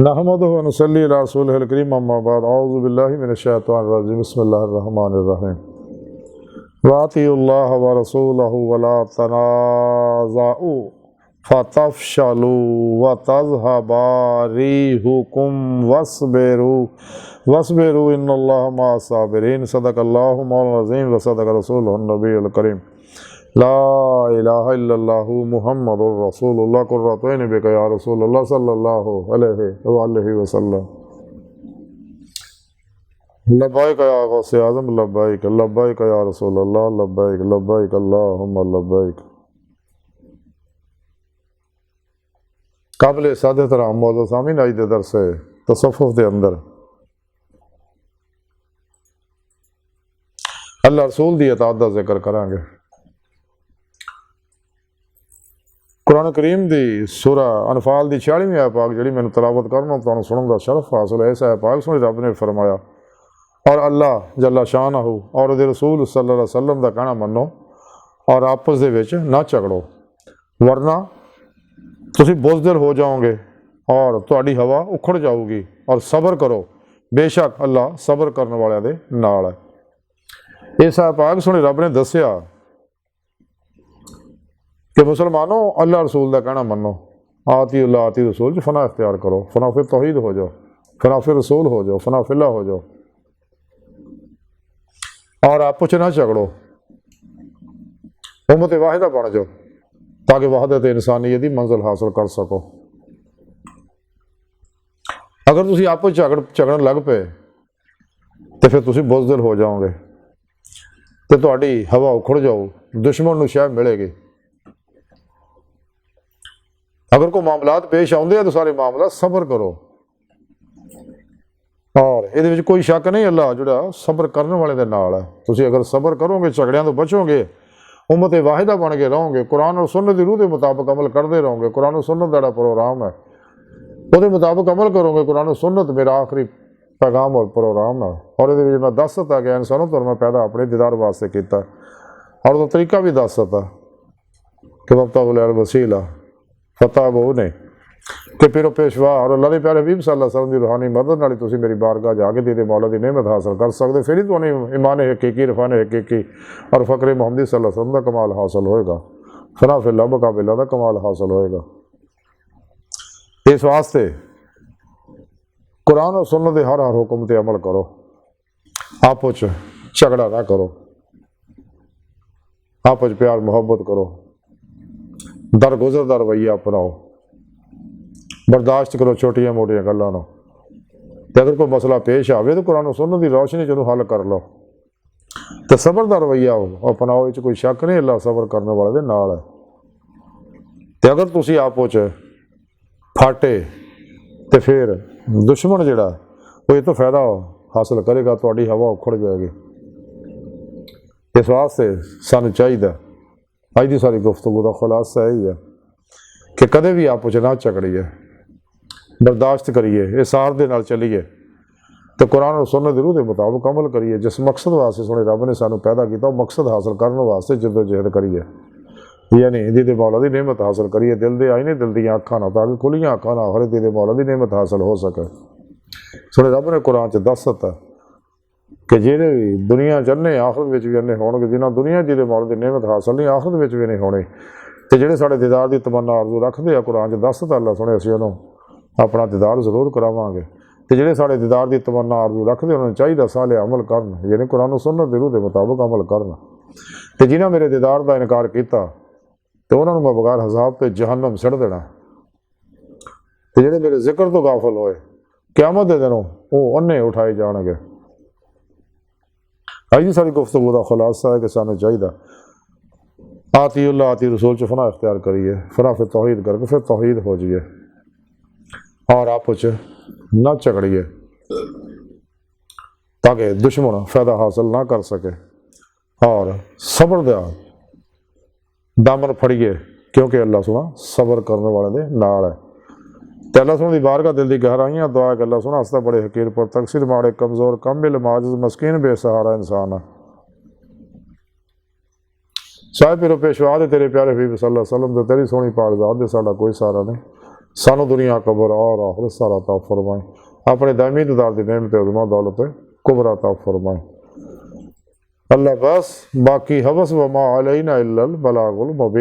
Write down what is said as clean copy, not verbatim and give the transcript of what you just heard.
नहमदुहु व नसल्ली अला रसूलिहिल करीम अम्मा बाद औज़ु बिल्लाहि मिनश शैतानिर रजीम बिस्मिल्लाहिर रहमानिर रहीम व अतीउल्लाह व रसूलहु व ला तनाज़अू फतफ़शलू व तज़हबा रिहुकुम वस्बिरू इन्नल्लाह मअस साबिरीन सदक़ल्लाहु मौलाना अज़ीम व सदक़ रसूलुहुन नबियुल करीम ला इलाहा इल्लल्लाहु मुहम्मदुर रसूलुल्लाह कुर्रतु ऐनि बिका या रसूलल्लाह सल्लल्लाहु अलैहि वसल्लम लब्बैक या गौसे आज़म लब्बैक लब्बैक या रसूलल्लाह लब्बैक लब्बैक अल्लाहुम्मा लब्बैक। काबिल सादत राम मौजूद सामीन आज दे दरस तसव्वुफ़ दे अंदर अल्लाह रसूल दी अताअत दा जिक्र करांगे। कुरान करीम दी सूरा अनफाल दी 46वीं आयत पाक जिहड़ी मैनूं तलावत करना तुहानूं सुनन दा शरफ हासिल है। इस आयत पाक सुनी रब ने फरमाया और अल्लाह जल्ला शानहू और उहदे रसूल सल्लल्लाहु अलैहि वसल्लम दा कहना मन्नो और आपस दे विच ना झगड़ो वरना तुसीं बुज़दिल हो जाओगे और तुहाडी हवा उखड़ जाऊगी और सबर करो बेशक अल्लाह सबर करने वालियां दे नाल है। इस आयत पाक सुनी रब ने दस्सिया कि मुसलमानों अल्लाह रसूल का कहना मनो आती अल्लाह आती रसूल च फना इख्तियार करो फना फिर तौहीद हो जाओ फना फिर रसूल हो जाओ फना फिल्ला हो जाओ और आपस च ना झगड़ो उम्मत वाहिदा बन जाओ ताकि वहदत इंसानियत की मंजिल हासिल कर सको। अगर तुम आपस झगड़न लग पे तो फिर तुम बुज़दिल हो जाओगे तो तुहाडी हवा उखड़ जाओ दुश्मन नूं शायद मिलेगी। अगर कोई मामलात पेश आते हैं तो सारे मामला सबर करो और ये कोई शक नहीं अल्लाह जोड़ा सबर करने वाले दे नाल है। तुसीं अगर सबर करोगे झगड़ियां तो बचोगे उम्मत वाहिदा बन के रहोगे कुरान और सुन्नत की रूह के मुताबिक अमल करते रहोगे। कुरान और सुन्नत दा प्रोग्राम है वो मुताबिक अमल करोगे। कुरान और सुन्नत मेरा आखिरी पैगाम और प्रोग्राम है और ये मैं दस दिता कि इंसानों तो मैं पैदा अपने दीदार वास्ते किया और वो तरीका भी दस दिता कि वब्तगुल वसीला फतह वो नहीं कि फिर पेशवा और अल्लाह के प्यारे हबीब सल्लल्लाहु अलैहि वसल्लम की रूहानी मदद नाल तुसीं मेरी बारगाह जाके दीदे मौला की नेमत हासिल कर सकते फिर ही तुम्हें ईमान हकीकी इरफान हकीकी और फ़क्र मुहम्मदी सल्लल्लाहु अलैहि वसल्लम का कमाल हासिल होएगा फना फिल्ला मुकाबिला का कमाल हासिल होएगा। इस वास्ते कुरान और सुन्नत के हर हुक्म ते अमल करो आपस झगड़ा ना करो आपस प्यार मुहब्बत करो दरगुजर दा रवैया अपनाओ बर्दाश्त करो छोटिया मोटिया गल्लां नूं ते अगर कोई मसला पेश आवे तो कुरान सुन्नत की रोशनी च हल कर लो तो सबर दा रवैया अपनाओ। इस कोई शक नहीं अल्लाह सबर करने वाले दे नाल है। ते अगर तुसीं आपस च फाटे तो फिर दुश्मन जिहड़ा वो ये तो फायदा हासिल करेगा तुहाडी हवा उखड़ जाएगी। इस वास्ते सानूं चाहिए अज की सारी गुफ्तगू का खुलासा यही है कि कदे भी आपस ना झगड़िए बर्दाश्त करिए इसार दे नाल चलीए तो कुरान और सुन्नत दी रूह के मुताबिक अमल करिए। जिस मकसद वास्ते सोने रब ने सानू पैदा किया वो मकसद हासिल करने वास्ते जदोजहद करिए यानी दीदे मौला की नेमत हासिल करिए दिल दे आई नहीं दिल दी अखां ना ताकि खुलियां अखां ना हर दीदे मौला की नेमत हासिल हो सके। सोने रब ने कुरान च दस दिता कि जेडे भी दुनिया चन्ने आखिरत भी अन्ने होणगे जिन्हां दुनिया दीदे मौला की नेमत हासिल नहीं आखिरत भी नहीं होनी तो जेडे साडे दीदार की तमन्ना आरजू रखते हैं कुरान च दस दिता अल्लाह सुने असीं उन्होंने अपना दीदार जरूर करावांगे तो जेडे साडे दीदार की तमन्ना आरजू रखते उन्होंने चाहिए साले अमल करन यानी कुरान सुन्नत दी रूह के मुताबिक अमल करन तो जिन्हां मेरे दीदार का इनकार किया तो उन्होंने मैं बगैर हिसाब तो जहन्नम सड़ देना तो जेडे मेरे जिक्र तो गाफिल होए क़यामत दे दिनों वो अन्ने उठाए जाणगे। अज की सारी गुफ्तगू का खुलासा है कि सानू चाहिए आती अल्लाह आती रसूल च फना इख्तियार करिए फना फिर तौहीद करके फिर तौहीद हो जाइए और आपस ना झगड़िए ताकि दुश्मन फायदा हासिल ना कर सके और सबर दा दामन फड़िए क्योंकि अल्लाह सुना सबर करने वाले दे नाल है। तो अल्लाह सुना दी बारगाह दिल दी गहराइयां दुआ कि अल्लाह सुना हस्ता बड़े हकीर पर तकसीर माड़े कमज़ोर कमिल माजिज़ मस्कीन बेसहारा इंसान है। साहिब पिरो पेशवा दे तेरे प्यारे हबीब सल्लल्लाहु अलैहि वसल्लम दे तेरी सोहनी पाक ज़ात दे साडा कोई सहारा नहीं सानू दुनिया कबर और आखिरत सारा अता फरमाए। अपने दामी दीदार दी नेमत उज़मा दौलत कुबरा अता फरमाए। अल्लाह बस बाकी हवस व मा अलैना इल्लल बलागुल मुबीन।